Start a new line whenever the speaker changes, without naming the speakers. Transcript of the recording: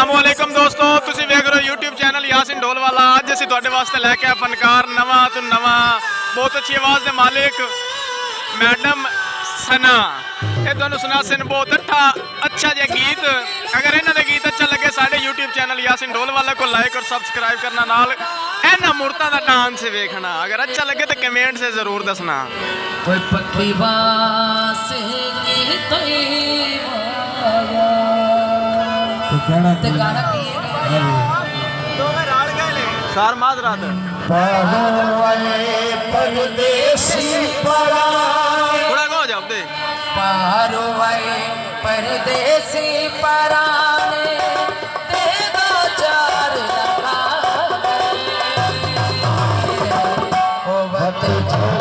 अस्सलामुअलैकुम दोस्तों, तुसी वेख रहे हो यूट्यूब चैनल यासिन ढोलवाला। अज असीं तुहाडे वास्ते लैके आए फनकार नवा तो नवा, बहुत अच्छी आवाज़ के मालिक मैडम सना। ये तुहानू सुनासन बहुत अच्छा जो गीत। अगर इन्हां दे गीत अच्छा लगे साडे यूट्यूब चैनल यासिन ढोलवाला को लाइक और सब्सक्राइब करना, नाल इन्हां मूर्तां दा डांस वेखना। अगर अच्छा लगे तो कमेंट से जरूर दसना।
कोई पक्की बात ते गाना की है
सार माजरात
परदेसी
थोड़ा को जाओ दे
पारो आए परदेसी पराने ते दो चार लगा ओ वत
चल